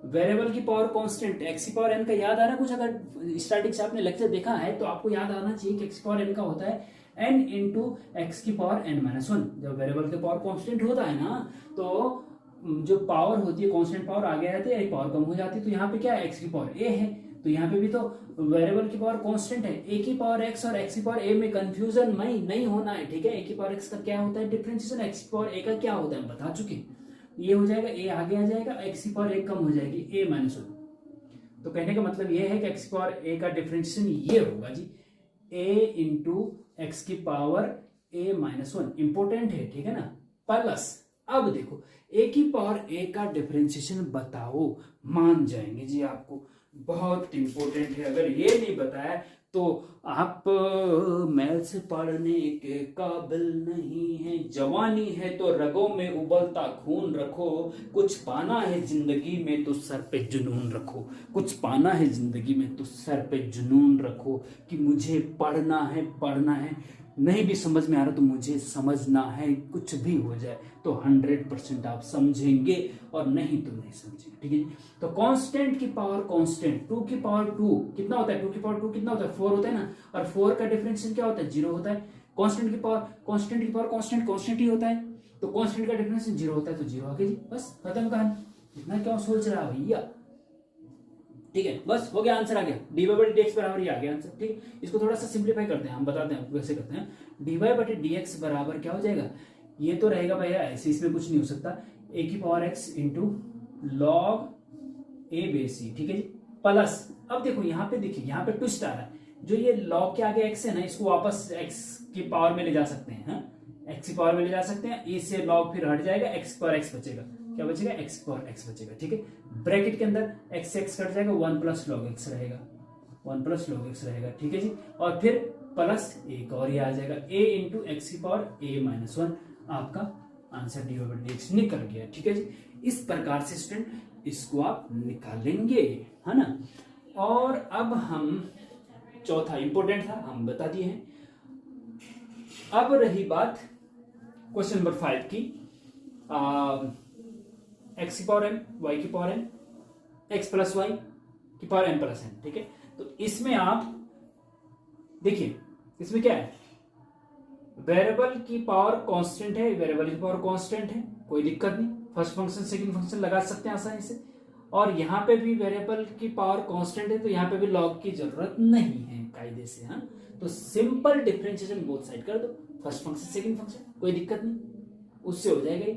वेरिएबल की पावर कांस्टेंट, x की पावर n का याद आ रहा है कुछ, अगर स्टैटिक से आपने लेक्चर देखा है तो आपको याद आना चाहिए कि x की पावर n का होता है n इंटू एक्स की पावर n माइनस 1। जब वेरिएबल की पावर कांस्टेंट होता है ना तो जो पावर होती है कांस्टेंट पावर आगे आती है, पावर कम हो जाती है, तो यहाँ पे क्या है x की पावर a है, तो यहाँ पे भी तो वेरिएबल की पावर कांस्टेंट है, a की पावर x और x की पावर a में कंफ्यूजन नहीं होना है। ठीक है, a की पावर x का क्या होता है डिफरेंशिएशन, x की पावर a का क्या होता है बता चुके, ये हो जाएगा a आगे आ जाएगा, x की पावर a कम हो जाएगी a माइनस 1। तो कहने का मतलब ये है कि x की पावर a का डिफरेंशिएशन ये होगा जी, a इंटू एक्स की पावर a माइनस 1, इंपोर्टेंट है, ठीक है ना। प्लस अब देखो a की पावर a का डिफरेंशिएशन बताओ, मान जाएंगे जी आपको, बहुत इंपॉर्टेंट है, अगर ये नहीं बताया तो आप मैथ्स पढ़ने के काबिल नहीं है। जवानी है तो रगों में उबलता खून रखो, कुछ पाना है जिंदगी में तो सर पे जुनून रखो, कुछ पाना है जिंदगी में तो सर पे जुनून रखो, कि मुझे पढ़ना है, नहीं भी समझ में आ रहा तो मुझे समझना है, कुछ भी हो जाए तो 100% आप समझेंगे और नहीं तो नहीं समझेंगे। ठीक है, तो कांस्टेंट की पावर कांस्टेंट, 2 की पावर 2 कितना होता है, 2 की पावर 2 कितना होता है 4 होता है ना, और 4 का डिफरेंशिएशन क्या होता है 0 होता है। कांस्टेंट की पावर कांस्टेंट ही होता है, तो कांस्टेंट का डिफरेंशिएशन 0 होता है, तो 0 आगे जी, बस खत्म कहानी। इतना क्यों सोच रहा भैया, ठीक है, बस हो गया, आंसर आ गया, dy बटे dx बराबर ये आ गया आंसर। ठीक है, इसको थोड़ा सा सिंपलीफाई करते हैं, हम बताते हैं आपको कैसे करते हैं। dy बटे dx बराबर क्या हो जाएगा, ये तो रहेगा भैया ऐसे, इसमें कुछ नहीं हो सकता, a की power x into log a base c, ठीक है जी, प्लस अब देखो यहाँ पे, देखिए यहाँ पे ट्विस्ट आ रहा है, जो ये log के आगे x है ना, इसको वापस x की पावर में ले जा सकते हैं, x की पावर में ले जा सकते हैं, इससे log फिर हट जाएगा, x पावर x बचेगा, क्या बचेगा, x पावर x बचेगा, ठीक है। ब्रैकेट के अंदर x से x कट जाएगा, 1 प्लस log x रहेगा, 1 प्लस log x रहेगा, ठीक है जी। और फिर प्लस एक और ये आ जाएगा, a इंटू एक्स की पावर a माइनस 1, आपका आंसर dx निकल गया, ठीक है जी। इस प्रकार से स्टूडेंट इसको आप निकालेंगे, है ना। और अब हम चौथा इंपॉर्टेंट था, हम बता दिए हैं। अब रही बात क्वेश्चन नंबर 5 की, एक्स की पावर m, वाई की power n, x plus y की पावर m प्लस n, ठीक है। तो इसमें आप देखिए, इसमें क्या है, वेरिएबल की पावर कांस्टेंट है, वेरिएबल की पावर कांस्टेंट है, कोई दिक्कत नहीं, फर्स्ट फंक्शन सेकंड फंक्शन लगा सकते हैं आसानी से। और यहाँ पे भी वेरिएबल की पावर कांस्टेंट है, तो यहाँ पे भी लॉग की जरूरत नहीं है कायदे से, हाँ। तो सिंपल डिफरेंशिएशन बोथ साइड कर दो, फर्स्ट फंक्शन सेकंड फंक्शन, कोई दिक्कत नहीं, उससे हो जाएगा ही।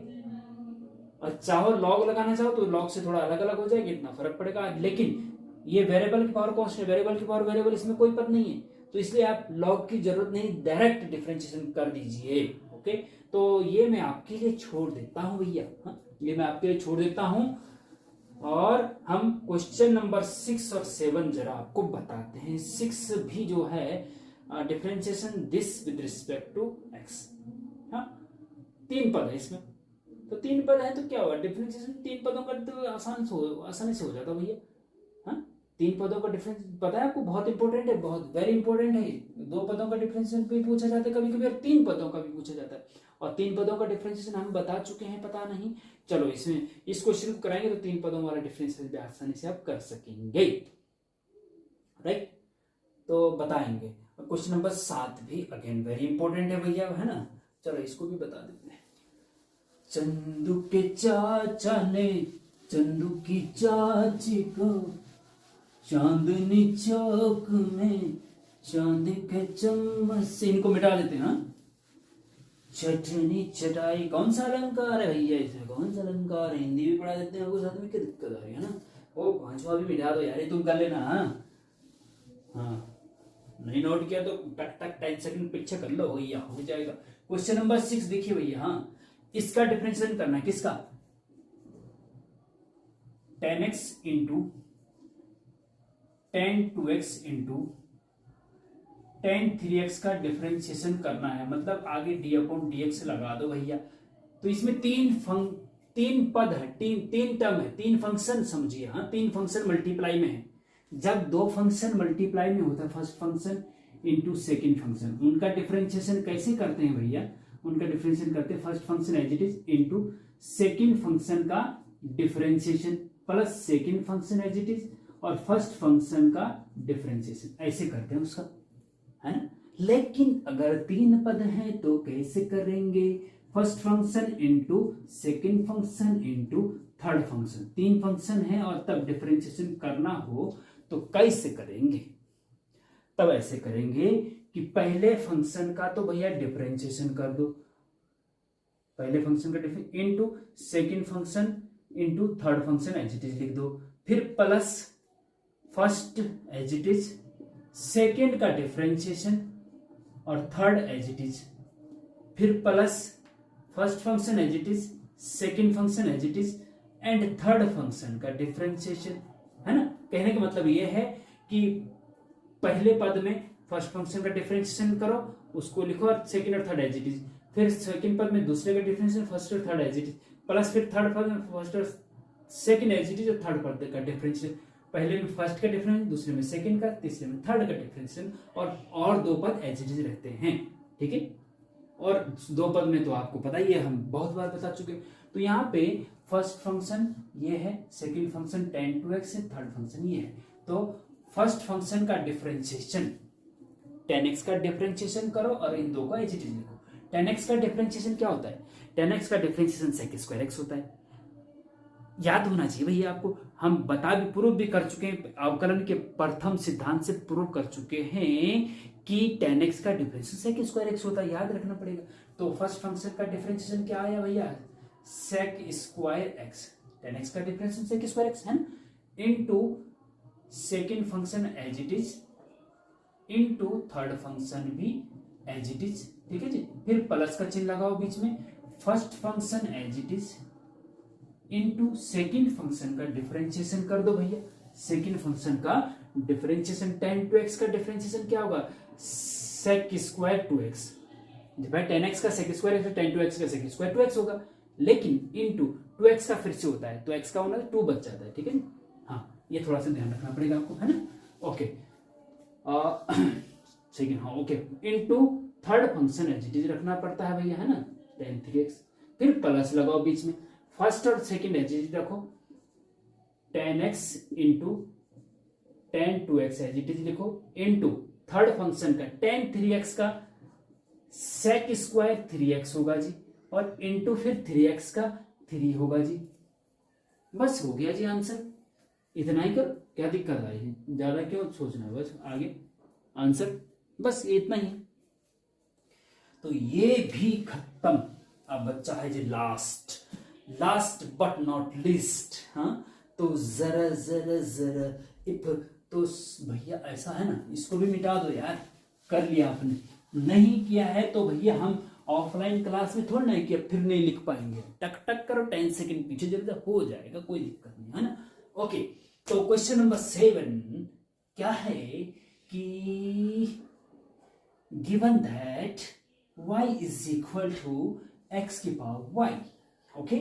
और चाहो लॉग लगाना चाहो तो लॉग से थोड़ा अलग अलग हो जाएगा, इतना फर्क पड़ेगा, लेकिन ये वेरिएबल की पावर कांस्टेंट, वेरिएबल की पावर वेरिएबल, इसमें कोई पद नहीं है, तो इसलिए आप लॉग की जरूरत नहीं, डायरेक्ट डिफरेंशिएशन कर दीजिए, ओके। तो ये मैं आपके लिए छोड़ देता हूं भैया, हाँ, ये मैं आपके लिए छोड़ देता हूं। और हम क्वेश्चन नंबर 6 और 7 जरा आपको बताते हैं। 6 भी जो है differentiation this with respect to x, हाँ, 3 पद है इसमें, तो 3 पद है तो क्या हुआ, डिफरेंशिएशन 3 पदों का तो आसानी से हो जाता भैया, हाँ। 3 पदों का डिफरेंस पता है आपको, बहुत इंपॉर्टेंट है, बहुत वेरी इंपॉर्टेंट है। 2 पदों का डिफरेंशिएशन भी पूछा जाता है कभी कभी, और 3 पदों का भी पूछा जाता है। और 3 पदों का डिफरेंशिएशन हम बता चुके हैं, पता नहीं, चलो इसमें इस क्वेश्चन को कराएंगे तो 3 पदों वाला डिफरेंशिएशन भी आसानी से आप कर सकेंगे, राइट। तो बताएंगे। क्वेश्चन नंबर 7 भी अगेन वेरी इंपॉर्टेंट है भैया, है ना, चलो इसको भी बता देते हैं। चंदू के चाचा ने चंदू की चाची को चांदनी चौक में चांद के चम्मच से, इनको मिटा देते हैं, चटनी चटाई, कौन सा अलंकार है भैया इसमें, कौन सा अलंकार है, हिंदी भी पढ़ा देते हैं आपको साथ में, क्या दिक्कत आ रही है ना। वो 5वां भी मिटा दो यार, ये तुम कर लेना, हाँ, नहीं नोट किया तो टक टक 10 सेकंड पीछे कर लो भैया, हो जाएगा। क्वेश्चन नंबर 6 देखिए भैया, हाँ, इसका डिफरेंशिएशन करना है, किसका, tan x into tan 2x into tan 3x का डिफरेंशिएशन करना है, मतलब आगे d अपॉन dx लगा दो भैया। तो इसमें 3 पद है, 3 टर्म है, 3 फंक्शन समझिए, हाँ, 3 फंक्शन मल्टीप्लाई में है। जब 2 फंक्शन मल्टीप्लाई में होता है, first function into second function, उनका डिफरेंशिएशन कैसे करते हैं भैया, उनका डिफरेंशिएशन करते हैं first function as it is into second function का differentiation plus second function as it is और फर्स्ट फंक्शन का डिफरेंशिएशन, ऐसे करते हैं उसका, है ना। लेकिन अगर 3 पद हैं तो कैसे करेंगे, first function into second function into third function, 3 function है और तब डिफरेंशिएशन करना हो तो कैसे करेंगे, तब ऐसे करेंगे कि पहले फंक्शन का तो भैया डिफरेंशिएशन कर दो, पहले फंक्शन का differentiation into second function into third function as it is लिख दो, फिर plus first as it is, second का डिफरेंशिएशन और थर्ड एज इट इज, फिर plus first function as it is, second function as it is and third function का differentiation, है ना। कहने का मतलब यह है कि पहले पद में फर्स्ट फंक्शन का डिफरेंशिएशन करो, उसको लिखो और सेकेंड और थर्ड एज इट इज, फिर सेकेंड पद में दूसरे का डिफरेंशिएशन फर्स्ट और third as it is, plus फिर थर्ड पद में फर्स्ट और सेकेंड एज इट इज और थर्ड पद का डिफरेंशिएशन, पहले में फर्स्ट का डिफरेंस, दूसरे में सेकेंड का, तीसरे में थर्ड का डिफरेंशिएशन, और 2 पद एज इट इज रहते हैं, ठीक है। और 2 पद में तो आपको पता ही है, हम बहुत बार बता चुके। तो यहाँ पे फर्स्ट फंक्शन ये है, सेकेंड फंक्शन tan 2x है, थर्ड फंक्शन ये है। तो फर्स्ट फंक्शन का डिफरेंशिएशन tan x का डिफरेंशिएशन करो और इन 2 का एज इट इज लिखो। tan x का डिफरेंशिएशन क्या होता है, tan x का डिफरेंशिएशन sec स्क्वायर x होता है, याद होना चाहिए भैया आपको, हम बता भी प्रूव भी कर चुके हैं, अवकलन के प्रथम सिद्धांत से प्रूव कर चुके हैं कि tan x का डिफरेंशिएशन sec स्क्वायर x होता है, याद रखना पड़ेगा। तो फर्स्ट फंक्शन का डिफरेंशिएशन क्या आया भैया, sec square x, tan x का डिफरेंशिएशन sec स्क्वायर x है ना, into second function as it is into third function भी एज इट इज, ठीक है जी। फिर प्लस का चिन्ह लगाओ बीच में, first function as it is into second function का डिफरेंशिएशन कर दो भैया। सेकेंड फंक्शन का डिफरेंशिएशन tan टू एक्स का डिफरेंशिएशन क्या होगा, sec स्क्वायर टू एक्स। भाई tan x का sec स्क्वायर है, tan टू एक्स का sec स्क्वायर टू एक्स होगा, लेकिन इनटू टू एक्स का फिर से होता है तो x का होना 2 बच जाता है, ठीक है। हाँ, ये थोड़ा सा ध्यान रखना पड़ेगा आपको, है ना। ओके, सेकेंड, हाँ okay, into third function as it is रखना पड़ता है भैया, है ना, tan 3x। फिर प्लस लगाओ बीच में, फर्स्ट और सेकेंड एज इट इज रखो, tan x into tan 2x as it is लिखो, इनटू थर्ड फंक्शन का tan 3x का sec स्क्वायर 3x होगा जी, और इनटू फिर 3x का 3 होगा जी। बस हो गया जी आंसर, इतना ही करो, क्या दिक्कत आई है, ज्यादा क्यों सोचना है, बस आगे आंसर बस इतना ही। तो ये भी खत्म। अब बच्चा है जी लास्ट बट नॉट लीस्ट। हाँ, तो जरा जरा जरा इफ, तो भैया ऐसा है ना, इसको भी मिटा दो यार, कर लिया आपने, नहीं किया है तो भैया हम ऑफलाइन क्लास में थोड़ा नहीं किया फिर नहीं लिख पाएंगे, टक टक करो, 10 सेकंड पीछे जल्दी हो जाएगा, कोई दिक्कत नहीं, है ना। ओके, तो क्वेश्चन नंबर 7 क्या है कि given that y is equal to x की पावर y। ओके,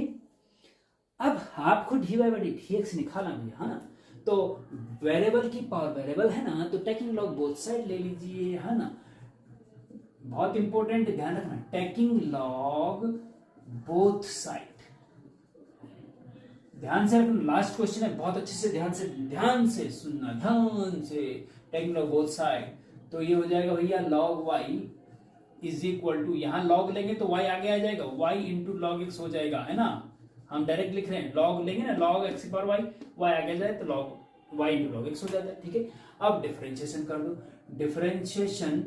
अब आपको dy बाई dx निकालना भैया, है ना। तो वेरिएबल की पावर वेरिएबल है ना, तो टेकिंग लॉग बोथ साइड ले लीजिए, है ना। बहुत इंपॉर्टेंट, ध्यान रखना, टेकिंग लॉग बोथ साइड, ध्यान से रखना, लास्ट क्वेश्चन है, बहुत अच्छे से ध्यान से सुनना, ध्यान से, टेकिंग लॉग बोथ साइड। तो ये हो जाएगा भैया log y is equal to, यहां log लेंगे तो y आगे आ जाएगा, y इंटू लॉग x हो जाएगा, है ना। हम डायरेक्ट लिख रहे हैं, log लेंगे ना, log x पर y आगे जाए तो log y into log x हो जाता है, ठीक है। अब डिफरेंशिएशन कर दो, differentiation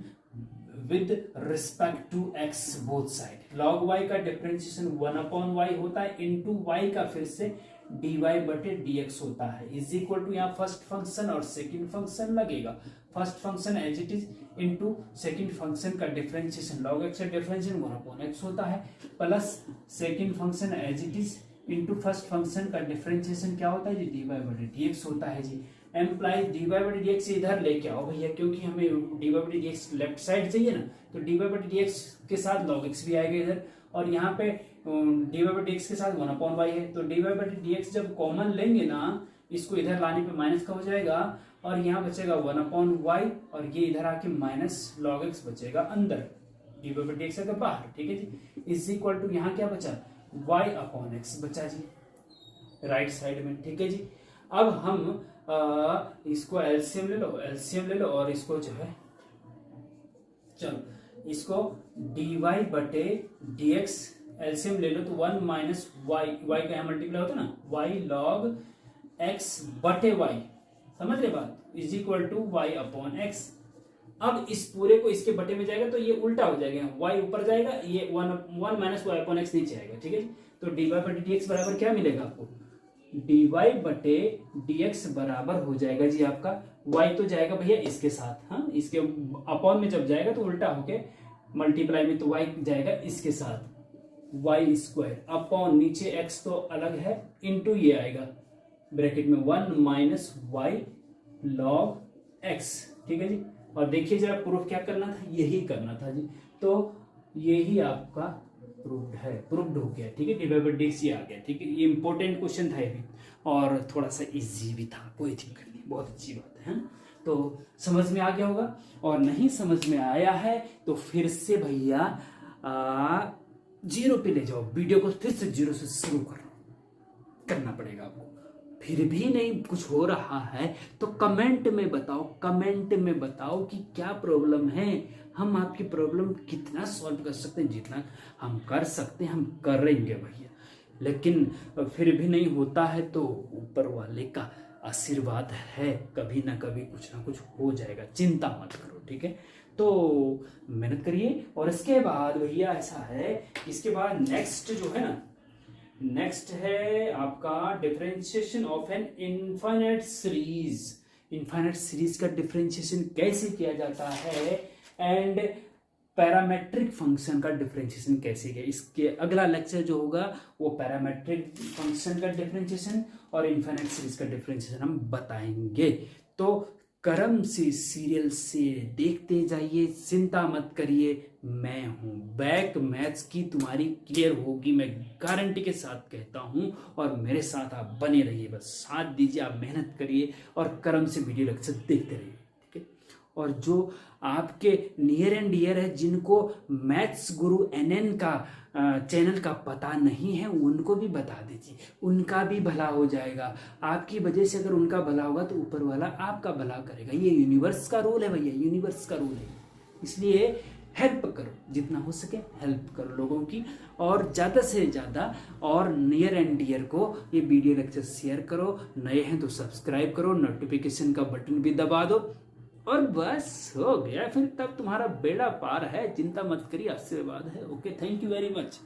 with respect to x both side. log y का डिफरेंशिएशन 1/y होता है, इंटू y का फिर से dy बटे dx होता है, इज इक्वल टू, यहाँ फर्स्ट फंक्शन और सेकंड फंक्शन लगेगा, first function as it is into second function का डिफरेंशिएशन log x का डिफरेंशिएशन 1/x होता है, plus second function as it is into first function का डिफरेंशिएशन क्या होता है जी, dy बटे dx होता है जी। एम्प्लाइज dy बटे dx इधर लेके आओ भैया, क्योंकि हमें dy बटे dx लेफ्ट साइड चाहिए ना, तो dy बटे dx के साथ log x भी आएगा इधर, और यहाँ पे dy बटे dx के साथ 1/y है, तो dy बटे dx जब कॉमन लेंगे ना, इसको इधर लाने पे माइनस का हो जाएगा, और यहाँ बचेगा 1/y, और ये इधर आके माइनस log x बचेगा अंदर, dy बटे dx का बाहर, ठीक है जी। इज इक्वल टू, यहाँ क्या बचा, y/x बचा जी राइट साइड में, ठीक है जी। अब हम इसको एलसीएम ले लो, और इसको जो है, चलो इसको dy बटे dx एलसीएम ले लो, तो 1 माइनस y का यहाँ मल्टीप्लाई होता है ना, y log x बटे y, समझ रहे बात, इज इक्वल टू y/x। अब इस पूरे को इसके बटे में जाएगा तो ये उल्टा हो जाएगा, y ऊपर जाएगा, ये 1 माइनस y/x नीचे आएगा, ठीक है। तो dy बटे dx बराबर क्या मिलेगा आपको, dy बटे dx बराबर हो जाएगा जी आपका, y तो जाएगा भैया इसके साथ, हाँ, इसके अपॉन में जब जाएगा तो उल्टा होके मल्टीप्लाई में, तो y जाएगा इसके साथ, y स्क्वायर अपॉन नीचे x तो अलग है, इंटू ये आएगा ब्रैकेट में 1 माइनस y log x, ठीक है जी। और देखिए जरा प्रूफ क्या करना था, यही करना था जी, तो यही आपका प्रूफ्ड हो गया, ठीक है। dy बाई dx ये आ गया, ठीक है। ये इंपॉर्टेंट क्वेश्चन था ये भी, और थोड़ा सा इजी भी था, कोई दिक्कत नहीं, बहुत अच्छी बात है। तो समझ में आ गया होगा, और नहीं समझ में आया है तो फिर से भैया 0 पे ले जाओ, वीडियो को फिर से 0 से शुरू करना पड़ेगा आपको। फिर भी नहीं कुछ हो रहा है तो कमेंट में बताओ कि क्या प्रॉब्लम है, हम आपकी प्रॉब्लम कितना सॉल्व कर सकते हैं, जितना हम कर सकते हैं हम करेंगे भैया। लेकिन फिर भी नहीं होता है तो ऊपर वाले का आशीर्वाद है, कभी ना कभी कुछ ना कुछ हो जाएगा, चिंता मत करो, ठीक है। तो मेहनत करिए। और इसके बाद भैया ऐसा है, इसके बाद नेक्स्ट जो है ना, नेक्स्ट है आपका differentiation of an infinite series. Infinite series का डिफरेंशिएशन कैसे किया जाता है एंड पैरामेट्रिक फंक्शन का डिफरेंशिएशन कैसे किया। इसके अगला लेक्चर जो होगा वो पैरामेट्रिक फंक्शन का डिफरेंशिएशन और इनफाइनाइट सीरीज का डिफरेंशिएशन हम बताएंगे। तो करम से सीरियल से देखते जाइए, चिंता मत करिए, मैं हूं बैक, मैथ्स की तुम्हारी क्लियर होगी, मैं गारंटी के साथ कहता हूं। और मेरे साथ आप बने रहिए, बस साथ दीजिए, आप मेहनत करिए और करम से वीडियो लेक्चर देखते रहिए, ठीक है। और जो आपके नियर एंड डियर है, जिनको मैथ्स गुरु NN का चैनल का पता नहीं है, उनको भी बता दीजिए, उनका भी भला हो जाएगा। आपकी वजह से अगर उनका भला होगा तो ऊपर वाला आपका भला करेगा। ये यूनिवर्स का रूल है भैया, यूनिवर्स का रूल है। इसलिए हेल्प करो, जितना हो सके हेल्प करो लोगों की, और ज़्यादा से ज़्यादा और नियर एंड डियर को ये वीडियो लेक्चर शेयर करो। नए हैं तो सब्सक्राइब करो, नोटिफिकेशन का बटन भी दबा दो, और बस हो गया फिर, तब तुम्हारा बेड़ा पार है। चिंता मत करिए, आशीर्वाद है। Okay, thank you very much.